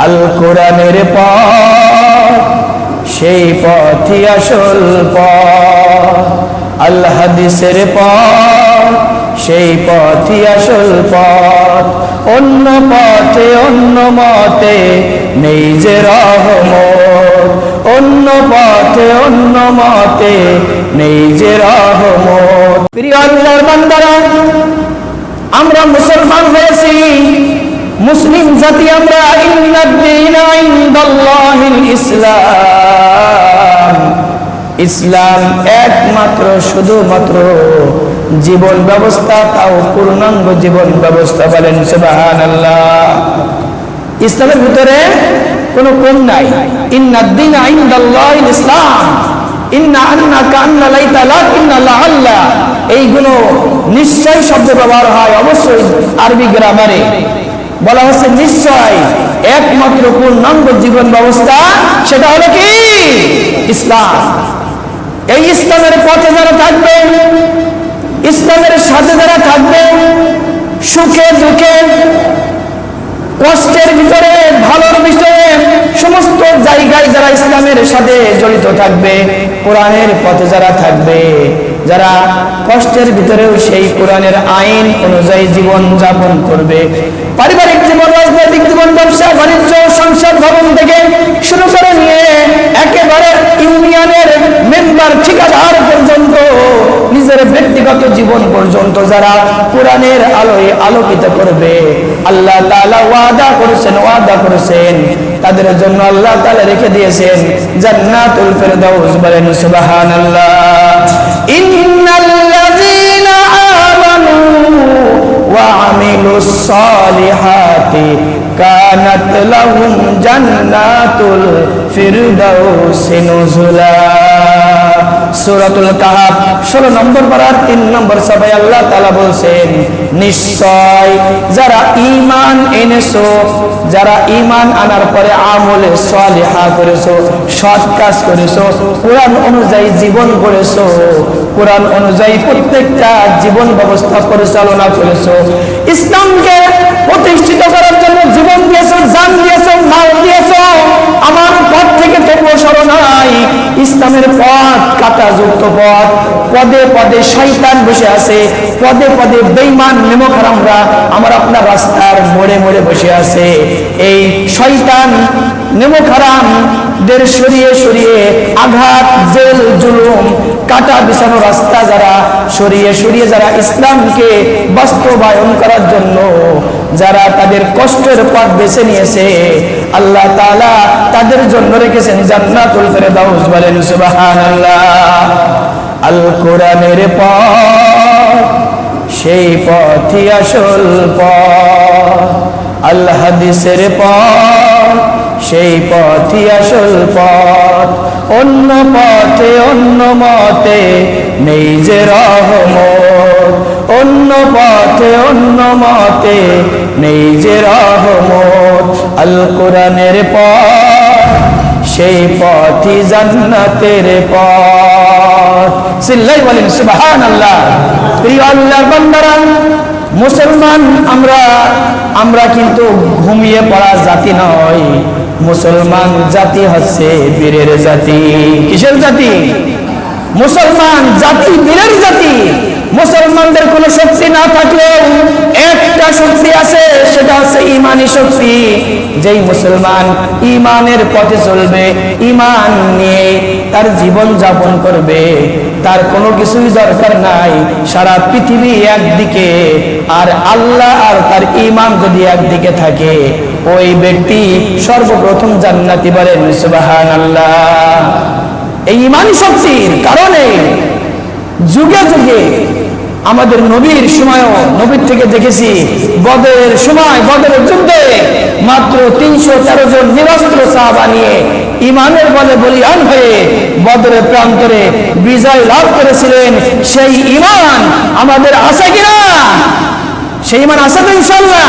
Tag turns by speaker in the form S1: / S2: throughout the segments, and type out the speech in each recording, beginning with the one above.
S1: আল কোরআনের পথ সেই পথই আসল পথ, আল হাদিসের পথ সেই পথই আসল পথ। অন্য পথে অন্য মতে নেই যে রহমত, অন্য পথে অন্য মতে নেই যে রহমত। প্রিয় আল্লাহর বান্দারা, আমরা মুসলমান হয়েছি, মুসলিম জাতি আমরা। ইন্নাদ-দীনা ইনদাল্লাহিল ইসলাম, ইসলাম একমাত্র শুধুমাত্র জীবন ব্যবস্থা, তাও পূর্ণাঙ্গ জীবন ব্যবস্থা। বলেন সুবহানাল্লাহ। ইসলামের ভিতরে কোনো কম নাই। ইন্নাদ-দীনা ইনদাল্লাহিল ইসলাম, ইন্না আন্নাকা আন্না লাইতা লাক ইন্না লাআল্লা, এইগুলো নিশ্চয় শব্দ ব্যবহার হয় অবশ্যই আরবি গ্রামারে। বলা হচ্ছে নিশ্চয় একমাত্র পূর্ণাঙ্গ জীবন ব্যবস্থা সেটা হলো কি? ইসলাম। এই ইসলামের পথে যারা থাকবে, ইসলামের সাথে যারা থাকবে, সুখে দুঃখে কষ্টের ভিতরে ভালোর ভিতরে সমস্ত জায়গায় যারা ইসলামের সাথে জড়িত থাকবে, কোরআনের পথে যারা থাকবে, যারা কষ্টের ভিতরেও সেই কোরআনের আইন অনুযায়ী জীবন যাপন করবে, পারিবারিক জীবন, রাজনৈতিক জীবন, ব্যবসা বাণিজ্য, সংসার ভবন থেকে শুরু করে নিয়ে একেবারে ইউনিয়নের মেম্বার ঠিকাদার পর্যন্ত, নিজের ব্যক্তিগত জীবন পর্যন্ত যারা কোরআনের আলোয় আলোকিত করবে, আল্লাহ তাআলা ওয়াদা করেছেন তাদের জন্য আল্লাহ তাআলা রেখে দিয়েছেন জান্নাতুল ফেরদাউস। বলেন সুবহানাল্লাহ। ইন্নাল্লাযীনা আমানু ওয়া আমিলুস সালিহাতি কানাত লাহুম জান্নাতুল ফিরদাউসি নুজুলা। সূরাতুল কাহফ 16 নম্বর পারার 3 নম্বর সূরায় আল্লাহ তাআলা বলেন, নিশ্চয় যারা ঈমান এনেছো, যারা ঈমান আনার পরে আমলে সালিহা করেছো, সৎ কাজ করেছো, কোরআন অনুযায়ী জীবন গড়েছো, কোরআন অনুযায়ী প্রত্যেকটা জীবন ব্যবস্থা পরিচালনা করেছো, ইসলামকে প্রতিষ্ঠিত করার জন্য জীবন দিয়েছো, জান দিয়েছো, মাল দিয়েছো, আমার পথ থেকে তবুও সরো নাই। ইসলামের পথ কাঁটাযুক্ত পথ, পদে পদে শয়তান বসে আছে, পদে পদে বেঈমান নেমখারামরা আমার আপনার রাস্তার মোড়ে মোড়ে বসে আছে। এই শয়তান নেমখারামদের সরিয়ে সরিয়ে আঘাত, জেল, জুলুম, কাটা বিছানো রাস্তা যারা সরিয়ে সরিয়ে যারা ইসলামকে বাস্তবায়ন করার জন্য যারা তাদের কষ্টের পথ বেছে নিয়েছে, আল্লাহ তাআলা তাদের জন্য রেখেছেন জান্নাতুল ফেরদাউস। বলেন সুবহানাল্লাহ। আল কোরআনের পথ সেই পথই আসল পথ, আল হাদিসের পথ সেই পথই আসল পথ। অন্য পথে অন্য মতে নেই যে রহমত, অন্য পথে অন্য মতে নেই যে রহমত। আল কোরআনের পথ সেই পথই জান্নাতের পথ। সিল্লাই বলেন সুবহানাল্লাহ। প্রিয় আল্লাহর বান্দারা, মুসলমান আমরা কিন্তু ঘুমিয়ে পড়া জাতি নয়। মুসলমান জাতি হচ্ছে বীরের জাতি। কিসের জাতি? মুসলমান জাতি বীরের জাতি। মুসলমানদের কোনো শক্তি না থাকলেও একটা শক্তি আছে, সেটা হচ্ছে ঈমানি শক্তি। যেই মুসলমান ঈমানের পথে চলবে, ঈমান নিয়ে তার জীবন যাপন করবে, তার কোনো কিছুই দরকার নাই। সারা পৃথিবী একদিকে আর আল্লাহ আর তার ঈমান যদি একদিকে থাকে, ওই ব্যক্তি সর্বপ্রথম জান্নাতি। বলেন সুবহানাল্লাহ। এই ঈমানি শক্তির কারণে যুগে যুগে আমাদের নবীর সময়ও, নবীর থেকে দেখেছি বদরের সময়, বদরের যুদ্ধে মাত্র 313 জন নিরস্ত্র সাহাবা নিয়ে ঈমানের বলে বলিয়ান হয়ে বদরের প্রান্তরে বিজয় লাভ করেছিলেন। সেই ঈমান আমাদের আছে কিনা? সেই ঈমান আছে তো ইনশাআল্লাহ।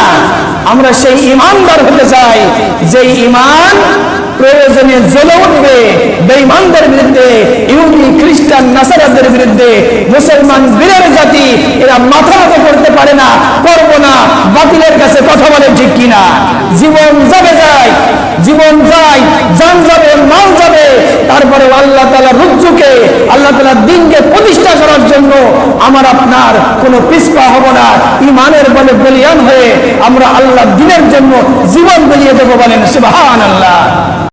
S1: আমরা সেই ঈমানদার হতে চাই, যেই ঈমান প্রয়োজনে জ্বলে উঠবে বেঈমানদের বিরুদ্ধে, ইহুদি, খ্রিস্টান, নাসারাদের বিরুদ্ধে। মুসলমান বীরের জাতি, এরা মাথা নত করতে পারে না, করবো না, বাতিলের কাছে কথা বলে, ঠিক কিনা? জীবন যাবে যায়, জীবন যায়, জান যাবে, মাল যাবে, তারপরে আল্লাহ তাআলা রুজুকে, আল্লাহ তাআলা দ্বীনকে প্রতিষ্ঠা করার জন্য আমার আপনার কোনো পিছপা হব না। ঈমানের বলে বলিয়ান হয়ে আমরা আল্লাহ দ্বীনের জন্য জীবন বিলিয়ে দেব। বলেন সুবহানাল্লাহ।